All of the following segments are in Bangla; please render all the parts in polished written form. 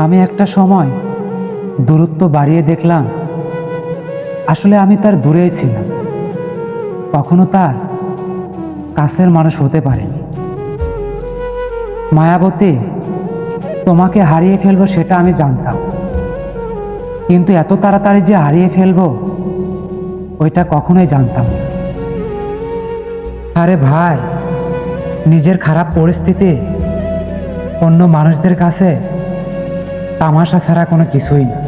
আমি একটা সময় দূরত্ব বাড়িয়ে দেখলাম আসলে আমি তার দূরেই ছিলাম, কখনো তার কাছের মানুষ হতে পারিনি। মায়াবতী, তোমাকে হারিয়ে ফেলবো সেটা আমি জানতাম, কিন্তু এত তাড়াতাড়ি যে হারিয়ে ফেলবো ওইটা কখনোই জানতাম না। আরে ভাই, নিজের খারাপ পরিস্থিতি অন্য মানুষদের কাছে তামাশা ছাড়া কোনো কিছুই না।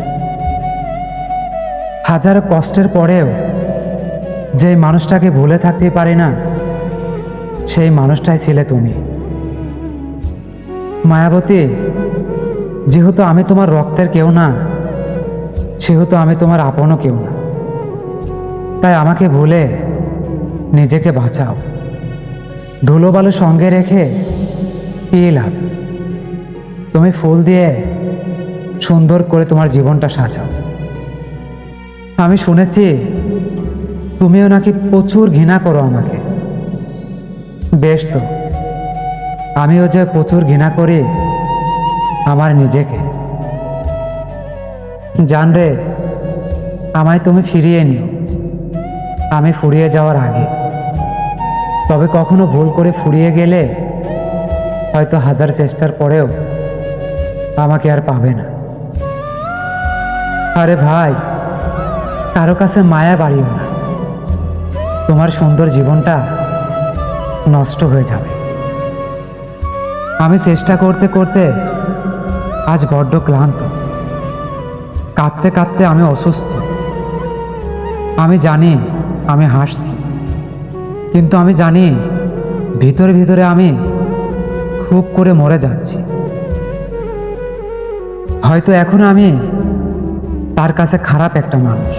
হাজার কষ্টের পরেও যে মানুষটাকে ভুলে থাকতে পারি না, সেই মানুষটাই ছিলে তুমি। মায়াবতী, যেহেতু আমি তোমার রক্তের কেউ না, সেহেতু আমি তোমার আপনও কেউ না। তাই আমাকে ভুলে নিজেকে বাঁচাও। ধুলোবালু সঙ্গে রেখে কি লাভ? তুমি ফুল দিয়ে সুন্দর করে তোমার জীবনটা সাজাও। আমি শুনেছি তুমিও নাকি প্রচুর ঘৃণা করো আমাকে। বেশ তো, আমিও যে প্রচুর ঘৃণা করি আমার নিজেকে। জান রে, আমায় তুমি ফিরিয়ে নিও আমি ফুরিয়ে যাওয়ার আগে। তবে কখনো ভুল করে ফুরিয়ে গেলে হয়তো হাজার চেষ্টার পরেও আমাকে আর পাবে না। আরে ভাই, কারো কাছে মায়া বাড়িও না, তোমার সুন্দর জীবনটা নষ্ট হয়ে যাবে। আমি চেষ্টা করতে করতে আজ বড্ড ক্লান্ত, কাঁদতে কাঁদতে আমি অসুস্থ। আমি জানি আমি হাসছি, কিন্তু আমি জানি ভিতরে ভিতরে আমি খুব করে মরে যাচ্ছি। হয়তো এখন আমি তার কাছে খারাপ একটা মানুষ,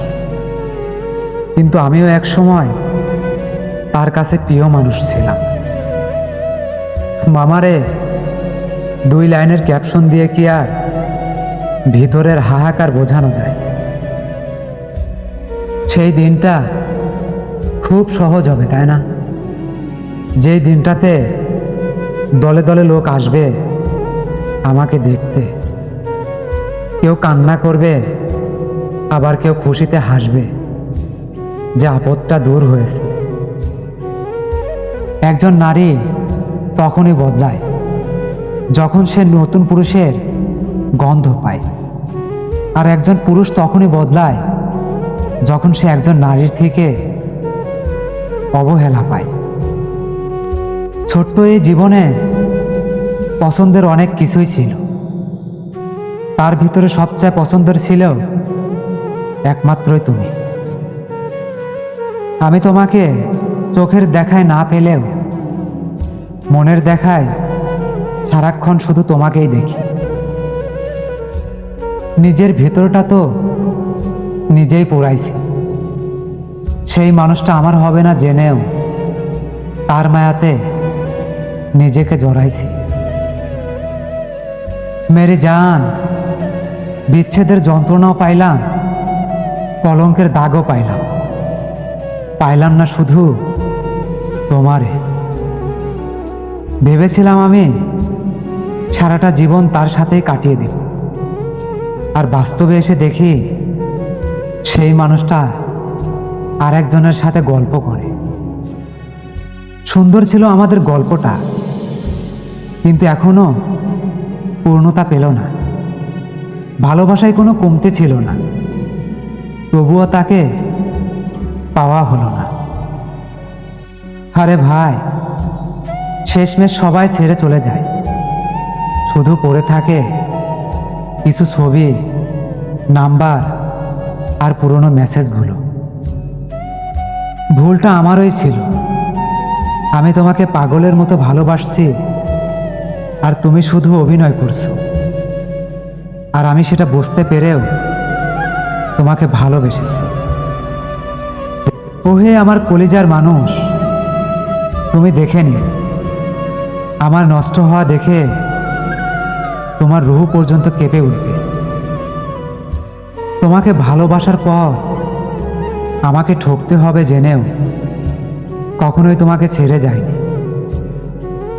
কিন্তু আমিও এক সময় তার কাছে প্রিয় মানুষ ছিলাম। মামারে, 2 লাইনের ক্যাপশন দিয়ে কি আর ভিতরের হাহাকার বোঝানো যায়? সেই দিনটা খুব সহজ হবে, তাই না? যেই দিনটাতে দলে দলে লোক আসবে আমাকে দেখতে। কেউ কান্না করবে, আবার কেউ খুশিতে হাসবে যে আপদটা দূর হয়েছে। একজন নারী তখনই বদলায় যখন সে নতুন পুরুষের গন্ধ পায়, আর একজন পুরুষ তখনই বদলায় যখন সে একজন নারীর থেকে অবহেলা পায়। ছোট্ট এই জীবনে পছন্দের অনেক কিছুই ছিল, তার ভিতরে সবচেয়ে পছন্দের ছিল একমাত্রই তুমি। আমি তোমাকে চোখের দেখায় না পেলেও মনের দেখায় সারাক্ষণ শুধু তোমাকেই দেখি। নিজের ভেতরটা তো নিজেই পোড়াইছি। সেই মানুষটা আমার হবে না জেনেও তার মায়াতে নিজেকে জড়াইছি। মেরি জান, বিচ্ছেদের যন্ত্রণাও পাইলাম, কলঙ্কের দাগও পাইলাম। পাইলাম না শুধু তোমারে। ভেবেছিলাম আমি সারাটা জীবন তার সাথেই কাটিয়ে দেব, আর বাস্তবে এসে দেখি সেই মানুষটা আর একজনের সাথে গল্প করে। সুন্দর ছিল আমাদের গল্পটা, কিন্তু এখনো পূর্ণতা পেল না। ভালোবাসায় কোনো কমতি ছিল না, তবুও তাকে পাওয়া হলো না। আরে ভাই, শেষমেশ সবাই ছেড়ে চলে যায়, শুধু পড়ে থাকে কিছু ছবি, নাম্বার আর পুরনো মেসেজগুলো। ভুলটা আমারই ছিল। আমি তোমাকে পাগলের মতো ভালোবাসছি, আর তুমি শুধু অভিনয় করছো। আর আমি সেটা বুঝতে পেরেও তোমাকে ভালোবেসেছি। ওহে আমার কলিজার মানুষ, তুমি দেখে নিও, আমার নষ্ট হওয়া দেখে তোমার রুহ পর্যন্ত কেঁপে উঠবে। তোমাকে ভালোবাসার পর আমাকে ঠকতে হবে জেনেও কখনোই তোমাকে ছেড়ে যায়নি।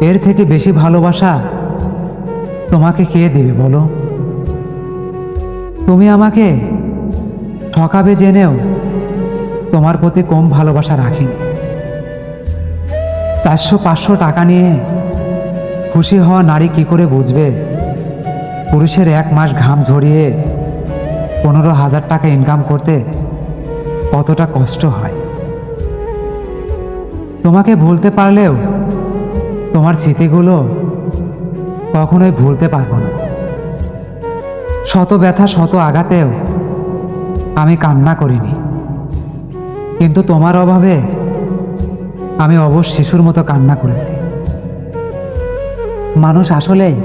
এর থেকে বেশি ভালোবাসা তোমাকে কে দিবে বলো? তুমি আমাকে ঠকাবে জেনেও তোমার প্রতি কম ভালোবাসা রাখিনি। 400-500 টাকা নিয়ে খুশি হওয়া নারী কি করে বুঝবে পুরুষের 1 মাস ঘাম ঝরিয়ে 15,000 টাকা ইনকাম করতে কতটা কষ্ট হয়। তোমাকে ভুলতে পারলেও তোমার স্মৃতিগুলো কখনোই ভুলতে পারবো না। শত ব্যথা শত আঘাতেও আমি কান্না করিনি, কিন্তু তোমার অভাবে আমি অবশ শিশুর মতো কান্না করেছি। মানুষ আসলেই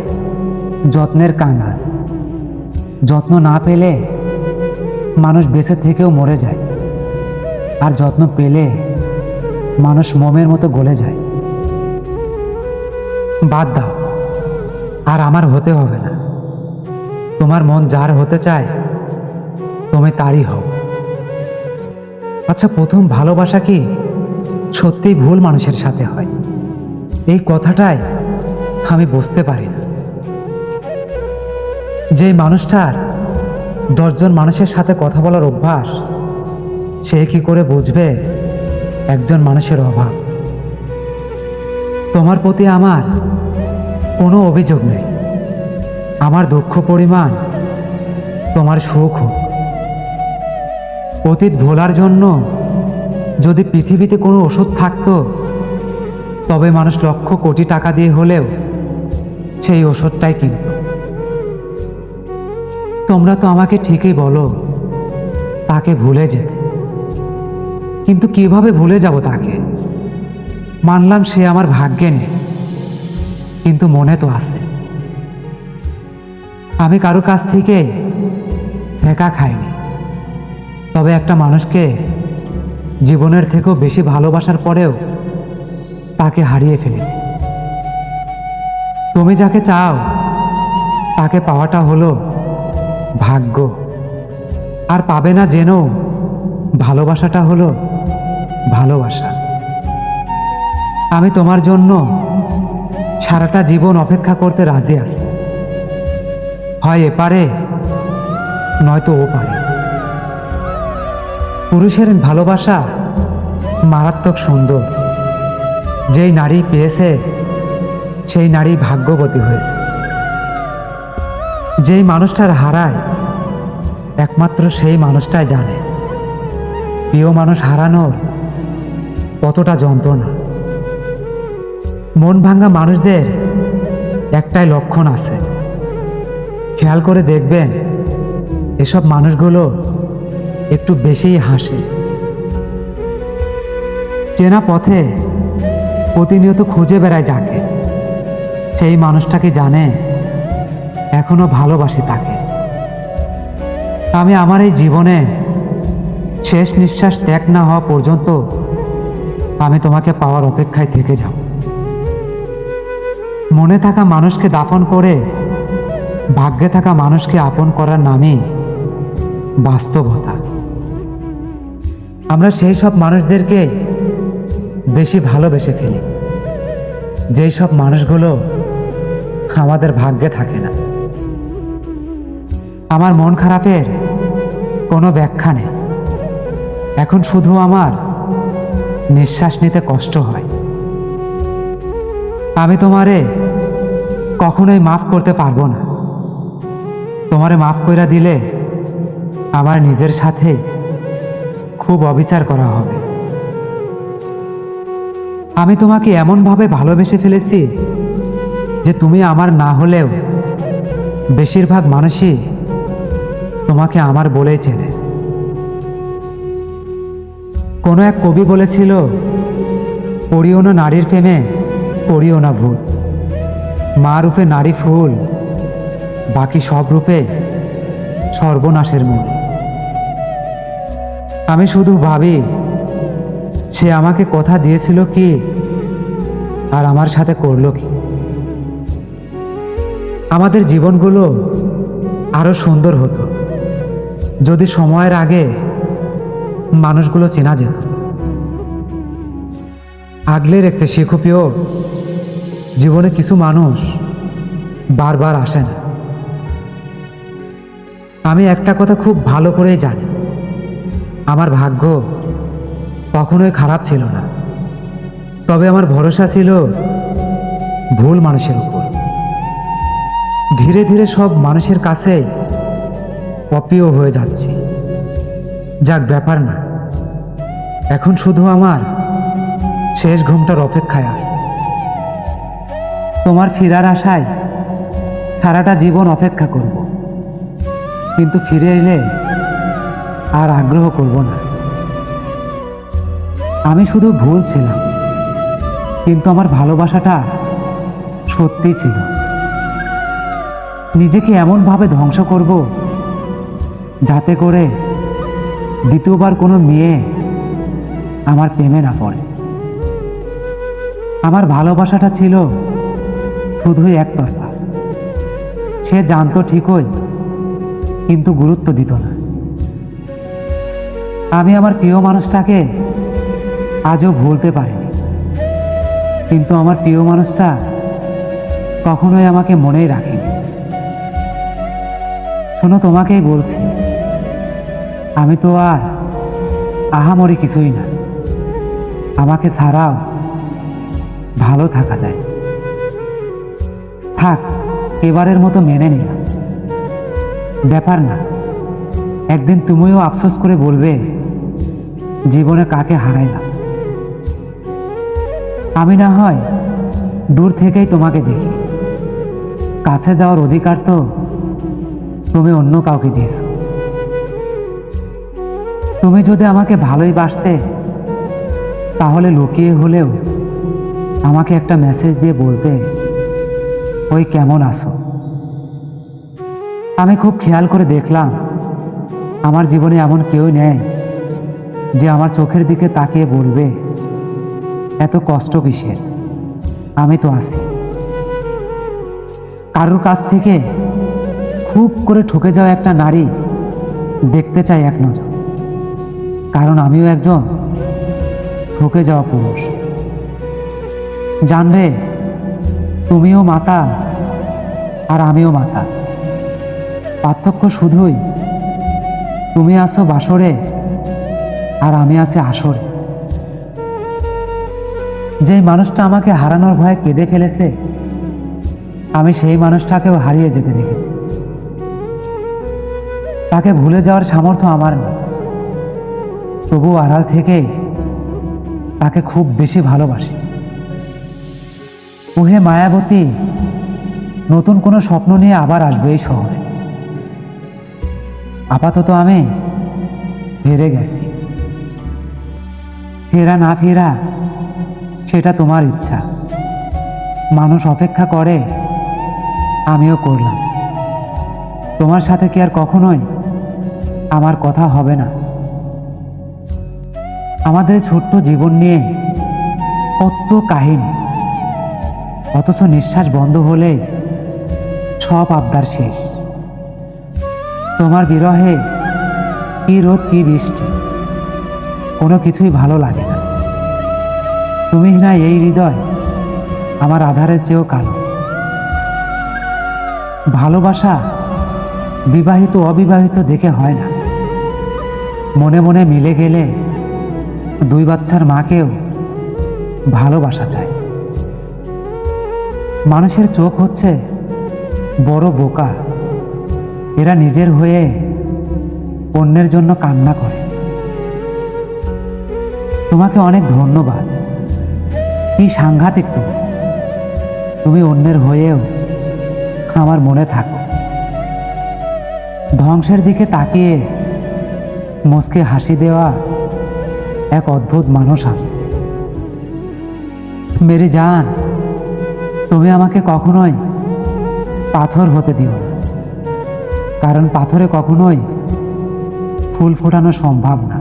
যত্নের কাঙ্গাল। যত্ন না পেলে মানুষ বেঁচে থেকেও মরে যায়, আর যত্ন পেলে মানুষ মোমের মতো গলে যায়। বাদ দাও, আর আমার হতে হবে না। তোমার মন যার হতে চায় তুমি তারই হও। আচ্ছা, প্রথম ভালোবাসা কি সত্যিই ভুল মানুষের সাথে হয়? এই কথাটাই আমি বুঝতে পারি না। যে মানুষটার 10 জন মানুষের সাথে কথা বলার অভ্যাস, সে কি করে বুঝবে একজন মানুষের অভাব? তোমার প্রতি আমার কোনো অভিযোগ নেই। আমার দুঃখ পরিমাণ তোমার সুখ হোক। অতীত ভোলার জন্য যদি পৃথিবীতে কোনো ওষুধ থাকতো, তবে মানুষ লক্ষ কোটি টাকা দিয়ে হলেও সেই ওষুধটাই কিনত। তোমরা তো আমাকে ঠিকই বলো তাকে ভুলে যেতে, কিন্তু কিভাবে ভুলে যাব তাকে? মানলাম সে আমার ভাগ্যে নেই, কিন্তু মনে তো আছে। আমি কারো কাছ থেকে ছেঁকা খাইনি, তবে একটা মানুষকে জীবনের থেকেও বেশি ভালোবাসার পরেও তাকে হারিয়ে ফেলেছি। তুমি যাকে চাও তাকে পাওয়াটা হলো ভাগ্য, আর পাবে না জেনেও ভালোবাসাটা হলো ভালোবাসা। আমি তোমার জন্য সারাটা জীবন অপেক্ষা করতে রাজি আছি। হয় এপারে নয়তো ও পারে। পুরুষের ভালোবাসা মারাত্মক সুন্দর। যেই নারী পেয়েছে সেই নারী ভাগ্যবতী হয়েছে। যেই মানুষটার হারায় একমাত্র সেই মানুষটাই জানে প্রিয় মানুষ হারানোর কতটা যন্ত্রণা। মন ভাঙা মানুষদের একটাই লক্ষণ আছে, খেয়াল করে দেখবেন এসব মানুষগুলো একটু বেশিই হাসে। চেনা পথে প্রতিনিয়ত খুঁজে বেড়ায় যাকে, সেই মানুষটাকে জানে এখনো ভালোবাসি তাকে। আমি আমার এই জীবনে শেষ নিঃশ্বাস ত্যাগ না হওয়া পর্যন্ত আমি তোমাকে পাওয়ার অপেক্ষায় থেকে যাব। মনে থাকা মানুষকে দাফন করে ভাগ্যে থাকা মানুষকে আপন করার নামই বাস্তবতা। আমরা সেই সব মানুষদেরকে বেশি ভালোবেসে ফেলি যেই সব মানুষগুলো আমাদের ভাগ্যে থাকে না। আমার মন খারাপের কোনো ব্যাখ্যা নেই। এখন শুধু আমার নিঃশ্বাস নিতে কষ্ট হয়। আমি তোমারে কখনোই মাফ করতে পারবো না। তোমারে মাফ কইরা দিলে আমার নিজের সাথে খুব অবিচার করা হবে। আমি তোমাকে এমনভাবে ভালোবেসে ফেলেছি যে তুমি আমার না হলেও বেশিরভাগ মানুষই তোমাকে আমার বলেই চেনে। কোনো এক কবি বলেছিল, পড়িও না নারীর প্রেমে পড়িও না ভুল। মা রূপে নারী ফুল, বাকি সব রূপে সর্বনাশের মূল। আমি শুধু ভাবি সে আমাকে কথা দিয়েছিল কি, আর আমার সাথে করলো কি। আমাদের জীবনগুলো আরো সুন্দর হতো যদি সময়ের আগে মানুষগুলো চেনা যেত। আগলে রাখতে শেখো প্রিয়, জীবনে কিছু মানুষ বারবার আসে না। আমি একটা কথা খুব ভালো করেই জানি, আমার ভাগ্য কখনোই খারাপ ছিল না। তবে আমার ভরসা ছিল ভুল মানুষের উপর। ধীরে ধীরে সব মানুষের কাছে অপ্রিয় হয়ে যাচ্ছি। যাক, ব্যাপার না, এখন শুধু আমার শেষ ঘুমটার অপেক্ষায় আছে। তোমার ফিরার আশায় সারাটা জীবন অপেক্ষা করব, কিন্তু ফিরে এলে আর আগ্রহ করব না। আমি শুধু ভুল ছিলাম, কিন্তু আমার ভালোবাসাটা সত্যি ছিল। নিজেকে এমনভাবে ধ্বংস করব যাতে করে দ্বিতীয়বার কোনো মেয়ে আমার প্রেমে না পড়ে। আমার ভালোবাসাটা ছিল শুধুই একতরফা। সে জানতো ঠিকই, কিন্তু গুরুত্ব দিত না। আমি আমার প্রিয় মানুষটাকে আজও ভুলতে পারিনি, কিন্তু আমার প্রিয় মানুষটা কখনোই আমাকে মনেই রাখেনি। শোনো, তোমাকেই বলছি, আমি তো আর আহামরি কিছুই না। আমাকে ছাড়াও ভালো থাকা যায়। থাক, এবারের মতো মেনে নিলাম। ব্যাপার না, একদিন তুমিও আফসোস করে বলবে জীবনে কাকে হারাইলাম। আমি না হয় দূর থেকেই তোমাকে দেখি, কাছে যাওয়ার অধিকার তো তুমি অন্য কাউকে দিয়েছো। তুমি যদি আমাকে ভালোই বাসতে, তাহলে লুকিয়ে হলেও আমাকে একটা মেসেজ দিয়ে বলতে, ওই কেমন আছো। আমি খুব খেয়াল করে দেখলাম, আমার জীবনে এমন কেউ নেই যে আমার চোখের দিকে তাকিয়ে বলবে এত কষ্ট কিসের, আমি তো আছি। কারোর কাছ থেকে খুব করে ঠকে যাওয়া একটা নারী দেখতে চাই এক নজর, কারণ আমিও একজন ঠকে যাওয়া পুরুষ। জানবে, তুমিও মাতাল আর আমিও মাতাল। পার্থক্য শুধুই তুমি আছো বাসরে আর আমি আছি আসরে। যেই মানুষটা আমাকে হারানোর ভয়ে কেঁদে ফেলেছে, আমি সেই মানুষটাকেও হারিয়ে যেতে দেখেছি। তাকে ভুলে যাওয়ার সামর্থ্য আমার নেই, তবু আড়াল থেকে তাকে খুব বেশি ভালোবাসি। ওহে মায়াবতী, নতুন কোনো স্বপ্ন নিয়ে আবার আসবে এই শহরে। আপাতত আমি হেরে গেছি। ফেরা না ফেরা সেটা তোমার ইচ্ছা। মানুষ অপেক্ষা করে, আমিও করলাম। তোমার সাথে কি আর কখনোই আমার কথা হবে না? আমাদের ছোট্ট জীবন নিয়ে কত কাহিনী, অথচ নিঃশ্বাস বন্ধ হলে সব আবদার শেষ। তোমার বিরহে কি রোদ কি বৃষ্টি, কোনো কিছুই ভালো লাগে না। তুমি না এই হৃদয় আমার আধারের চেয়েও কালো। ভালোবাসা বিবাহিত অবিবাহিত দেখে হয় না, মনে মনে মিলে গেলে দুই বাচ্চার মাকেও ভালোবাসা যায়। মানুষের চোখ হচ্ছে বড় বোকা, এরা নিজের হয়ে অন্যের জন্য কান্না করে। তোমাকে অনেক ধন্যবাদ। কি সাংঘাতিক তুমি! তুমি অন্যের হয়েও আমার মনে থাকো। ধ্বংসের দিকে তাকিয়ে মুচকে হাসি দেওয়া এক অদ্ভুত মানুষ আমি। মেরি জান, তুমি আমাকে কখনোই পাথর হতে দিও না, কারণ পাথরে কখনোই ফুল ফোটানো সম্ভব না।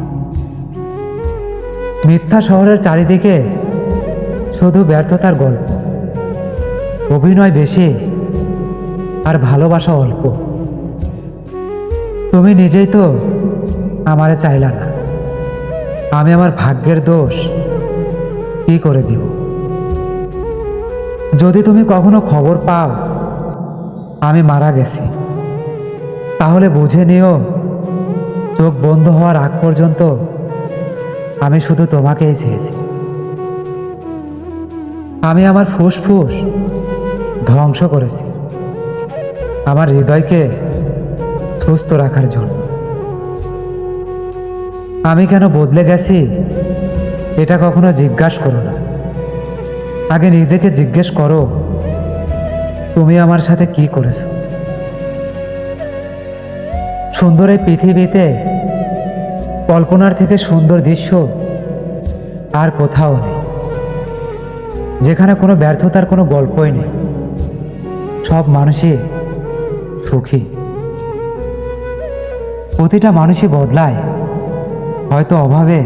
মিথ্যা শহরের চারিদিকে শুধু ব্যর্থতার গল্প, অভিনয় বেশি আর ভালোবাসা অল্প। তুমি নিজেই তো আমারে চাইলা না, আমি আমার ভাগ্যের দোষ কি করে দিব? যদি তুমি কখনো খবর পাও আমি মারা গেছি, তাহলে বুঝে নিও, চোখ বন্ধ হওয়ার আগ পর্যন্ত আমি শুধু তোমাকেই চেয়েছি। আমি আমার ফুসফুস ধ্বংস করেছি আমার হৃদয়কে সুস্থ রাখার জন্য। আমি কেন বদলে গেছি এটা কখনো জিজ্ঞাসা করো না, আগে নিজেকে জিজ্ঞেস করো তুমি আমার সাথে কি করেছো। সুন্দর এই পৃথিবীতে কল্পনার থেকে সুন্দর দৃশ্য আর কোথাও নেই, যেখানে কোনো ব্যর্থতার কোনো গল্পই নেই, সব মানুষই সুখী। প্রতিটা মানুষই বদলায়, হয়তো অভাবে,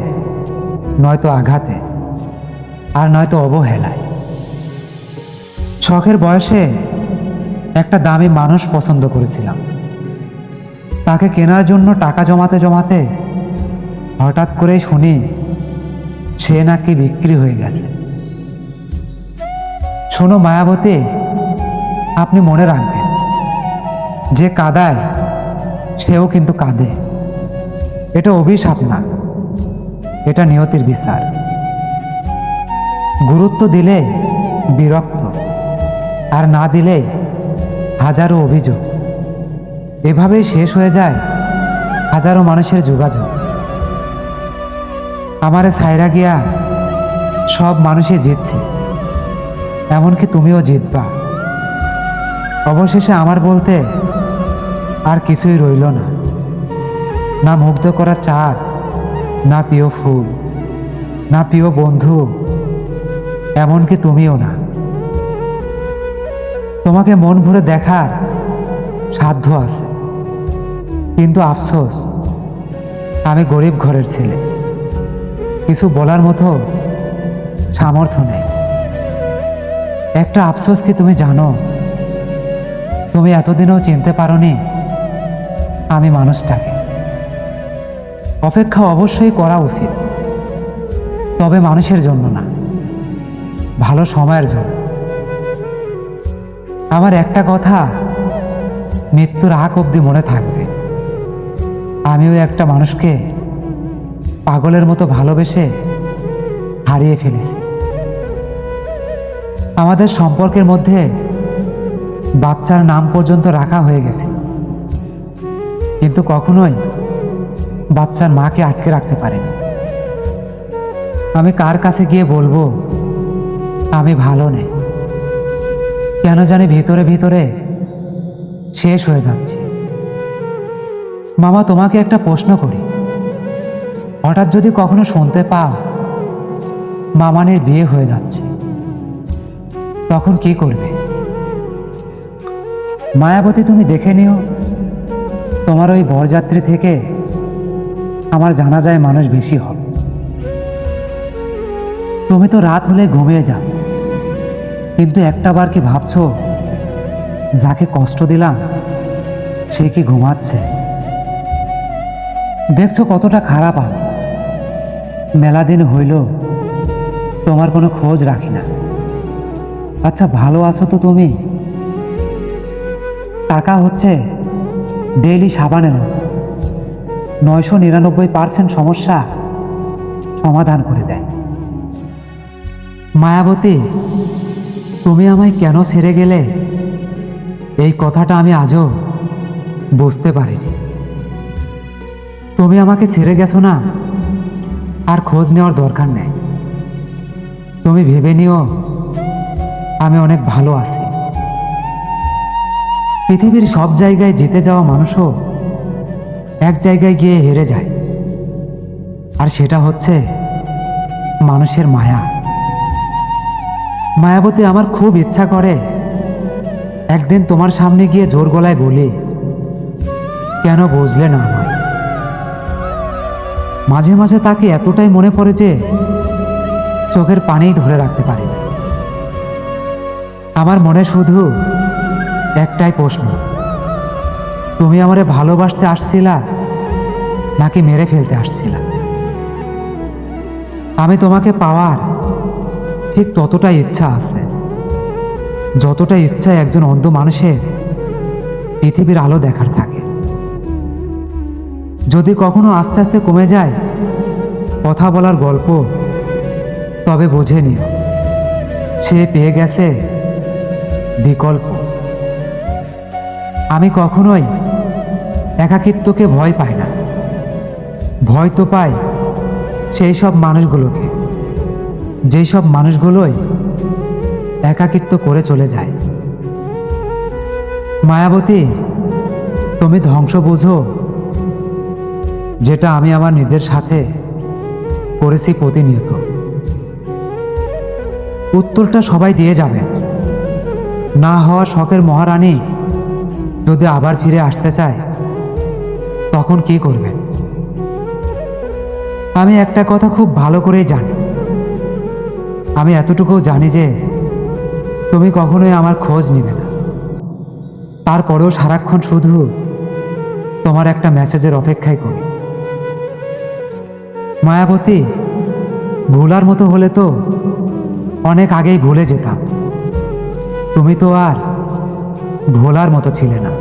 নয়তো আঘাতে, আর নয়তো অবহেলায়। শখের বয়সে একটা দামি মানুষ পছন্দ করেছিলাম, তাকে কেনার জন্য টাকা জমাতে জমাতে হঠাৎ করেই শুনি সে নাকি বিক্রি হয়ে গেছে। শোনো মায়াবতী, আপনি মনে রাখবেন, যে কাঁদায় সেও কিন্তু কাঁদে। এটা অভিশাপ না, এটা নিয়তির বিচার। গুরুত্ব দিলে বিরক্ত, আর না দিলে হাজারো অভিযোগ। এভাবেই শেষ হয়ে যায় হাজারো মানুষের যোগাযোগ। আমারে ছাইরা গিয়া সব মানুষই জিতছে, এমনকি তুমিও জিতবা। অবশেষে আমার বলতে আর কিছুই রইল না, না মুগ্ধ করা চাঁদ, না প্রিয় ফুল, না প্রিয় বন্ধু, এমনকি তুমিও না। তোমাকে মন ভরে দেখার সাধ্য আছে, কিন্তু আফসোস আমি গরিব ঘরের ছেলে, কিছু বলার মতো সামর্থ্য নেই। একটা আফসোস কি তুমি জানো? তুমি এতদিনও চিনতে পারোনি আমি মানুষটাকে। অপেক্ষা অবশ্যই করা উচিত, তবে মানুষের জন্য না, ভালো সময়ের জন্য। আমার একটা কথা মৃত্যুর আগ অবধি মনে থাকবে, আমিও একটা মানুষকে পাগলের মতো ভালোবেসে হারিয়ে ফেলেছি। আমাদের সম্পর্কের মধ্যে বাচ্চার নাম পর্যন্ত রাখা হয়ে গেছে, কিন্তু কখনোই বাচ্চার মাকে আটকে রাখতে পারেনি। আমি কার কাছে গিয়ে বলবো আমি ভালো নেই? কেন জানি ভিতরে ভিতরে শেষ হয়ে যাচ্ছে। মামা, তোমাকে একটা প্রশ্ন করি, হঠাৎ যদি কখনো শুনতে পাও মামানের বিয়ে হয়ে যাচ্ছে, তখন কি করবে? মায়াবতী, তুমি দেখে নিও, তোমার ওই বরযাত্রী থেকে আমার জানা যায় মানুষ বেশি হবে। তুমি তো রাত হলে ঘুমিয়ে যাও, কিন্তু একটাবার কি ভাবছো যাকে কষ্ট দিলাম সে কি ঘুমাচ্ছে? দেখছো কতটা খারাপ আমি। মেলা দিন হইল তোমার কোনো খোঁজ রাখি না। আচ্ছা, ভালো আছো তো তুমি? টাকা হচ্ছে ডেইলি সাবানের মতো, 999% সমস্যা সমাধান করে দেয়। মায়াবতী, তুমি আমায় কেন ছেড়ে গেলে এই কথাটা আমি আজও বুঝতে পারিনি। তুমি আমাকে ছেড়ে গেছো না, আর খোঁজ নেওয়ার দরকার নেই। তুমি ভেবে নিও আমি অনেক ভালো আছি। পৃথিবীর সব জায়গায় জিতে যাওয়া মানুষও এক জায়গায় গিয়ে হেরে যায়, আর সেটা হচ্ছে মানুষের মায়া। মায়াবতী, আমার খুব ইচ্ছা করে একদিন তোমার সামনে গিয়ে জোর গলায় বলি, কেন বুঝলে না আমায়? মাঝে মাঝে তাকে এতটাই মনে পড়ে যে চোখের পানিই ধরে রাখতে পারি না। আমার মনে শুধু একটাই প্রশ্ন, তুমি আমারে ভালোবাসতে আসছিলা নাকি মেরে ফেলতে আসছিলা? আমি তোমাকে পাওয়ার ঠিক ততটাই ইচ্ছা আছে যতটা ইচ্ছা একজন অন্ধ মানুষের পৃথিবীর আলো দেখার থাকে। যদি কখনো আস্তে আস্তে কমে যায় কথা বলার গল্প, তবে বুঝে নিও সে পেয়ে গেছে বিকল্প। আমি কখনোই একাকিত্বকে ভয় পাই না, ভয় তো পাই সেই সব মানুষগুলোকে, যেই সব মানুষগুলোই একাকিত্ব করে চলে যায়। মায়াবতী, তুমি ধ্বংস বুঝো যেটা আমি আমার নিজের সাথে করেছি প্রতিনিয়ত। উত্তরটা সবাই দিয়ে যাবে। না হওয়া শখের মহারানী যদি আবার ফিরে আসতে চায় তখন কি করবেন? আমি একটা কথা খুব ভালো করেই জানি। আমি এতটুকুও জানি যে তুমি কখনোই আমার খোঁজ নিবে না। তারপরেও সারাক্ষণ শুধু তোমার একটা মেসেজের অপেক্ষাই করি। মায়াবতী, ভুলার মতো হলে তো অনেক আগেই ভুলে যেতাম। তুমি তো আর ভোলার মতো ছিলে না।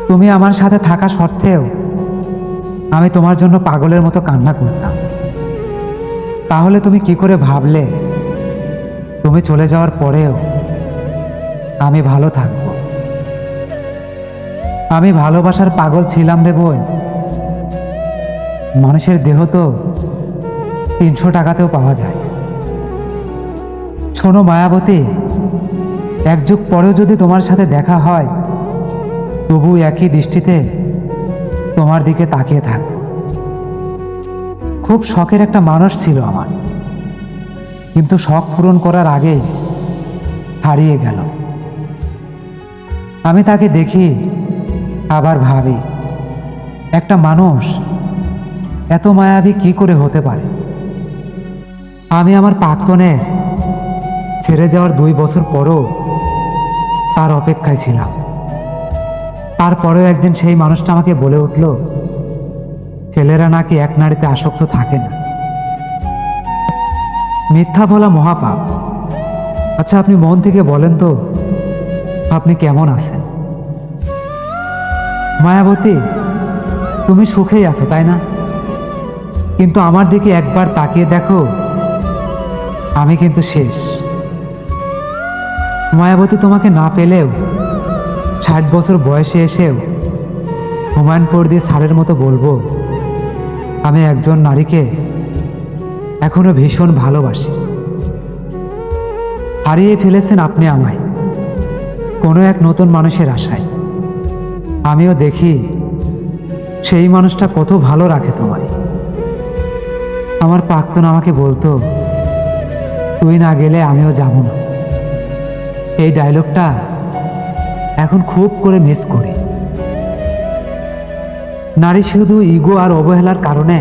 তুমি আমার সাথে থাকা সত্ত্বেও আমি তোমার জন্য পাগলের মতো কান্না করতাম। তাহলে তুমি কি করে ভাবলে তুমি চলে যাওয়ার পরেও আমি ভালো থাকব? আমি ভালোবাসার পাগল ছিলাম রে বোন। মানুষের দেহ তো 300 টাকাতেও পাওয়া যায়। শোনো মায়াবতী, এক যুগ পরেও যদি তোমার সাথে দেখা হয় তবু একই দৃষ্টিতে তোমার দিকে তাকিয়ে থাক। খুব শখের একটা মানুষ ছিল আমার, কিন্তু শখ পূরণ করার আগেই হারিয়ে গেল। আমি তাকে দেখি আবার ভাবি, একটা মানুষ এত মায়াবী কি করে হতে পারে? আমি আমার প্রাক্তনের ছেড়ে যাওয়ার 2 বছর পরও তার অপেক্ষায় ছিলাম। তারপরেও একদিন সেই মানুষটা আমাকে বলে উঠল, ছেলেরা নাকি এক নারীতে আসক্ত থাকে না। মিথ্যা বলা মহাপাপ। আচ্ছা, আপনি মন থেকে বলেন তো, আপনি কেমন আছেন? মায়াবতী, তুমি সুখেই আছো তাই না? কিন্তু আমার দিকে একবার তাকিয়ে দেখো, আমি কিন্তু শেষ। মায়াবতী, তোমাকে না পেলেও 60 বছর বয়সে এসেও হুমায়ুন পর্দি স্যারের মতো বলবো, আমি একজন নারীকে এখনো ভীষণ ভালোবাসি। হারিয়ে ফেলেছেন আপনি আমায় কোনো এক নতুন মানুষের আশায়। আমিও দেখি সেই মানুষটা কত ভালো রাখে তোমায়। আমার প্রাক্তন আমাকে বলতো, তুই না গেলে আমিও যাব না। এই ডায়লগটা এখন খুব করে মিস করি। নারী শুধু ইগো আর অবহেলার কারণে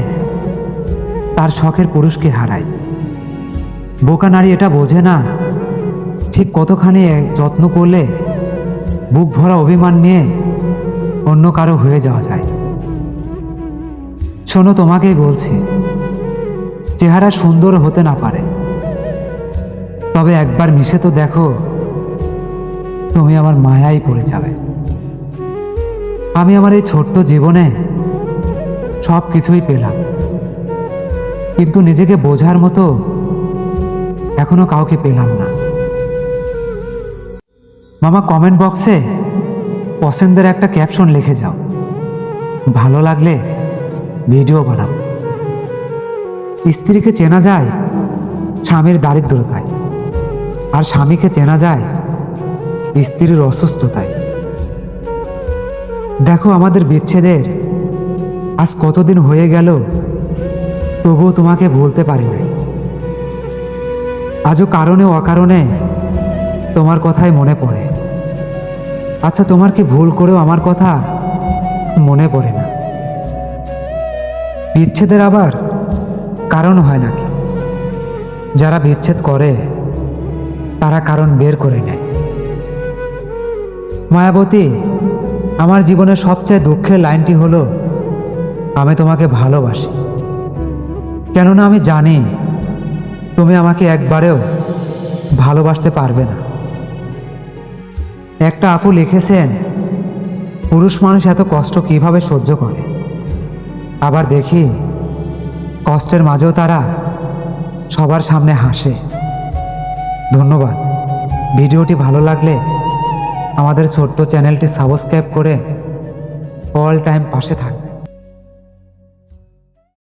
তার শখের পুরুষকে হারায়। বোকা নারী এটা বোঝে না ঠিক কতখানি যত্ন করলে বুক ভরা অভিমান নিয়ে অন্য কারো হয়ে যাওয়া যায়। শোনো, তোমাকেই বলছি, চেহারা সুন্দর হতে না পারে, তবে একবার মিশে তো দেখো, তুমি আমার মায়ায় পড়ে যাবে। আমি আমার এই ছোট্ট জীবনে সব কিছুই পেলাম, কিন্তু নিজেকে বোঝার মতো এখনো কাউকে পেলাম না। মামা, কমেন্ট বক্সে পছন্দের একটা ক্যাপশন লিখে যাও। ভালো লাগলে ভিডিও বানাও। স্ত্রীকে চেনা যায় স্বামীর দারিদ্রতায়, আর স্বামীকে চেনা যায় স্ত্রীর অসুস্থতায়। দেখো, আমাদের বিচ্ছেদের আজ কতদিন হয়ে গেল, তবুও তোমাকে বলতে পারি নাই। আজও কারণে অকারণে তোমার কথাই মনে পড়ে। আচ্ছা, তোমার কি ভুল করেও আমার কথা মনে পড়ে না? বিচ্ছেদের আবার কারণ হয় নাকি? যারা বিচ্ছেদ করে তারা কারণ বের করে নেয়। মায়াবতী, আমার জীবনের সবচেয়ে দুঃখের লাইনটি হলো, আমি তোমাকে ভালোবাসি। কেননা আমি জানি তুমি আমাকে একবারেও ভালোবাসতে পারবে না। একটা আপু লিখেছেন, পুরুষ মানুষ এত কষ্ট কিভাবে সহ্য করে। আবার দেখি কষ্টের মাঝেও তারা সবার সামনে হাসে। ধন্যবাদ। ভিডিওটি ভালো লাগলে আমাদের ছোট্ট চ্যানেলটি সাবস্ক্রাইব করে অল টাইম পাশে থাকবে।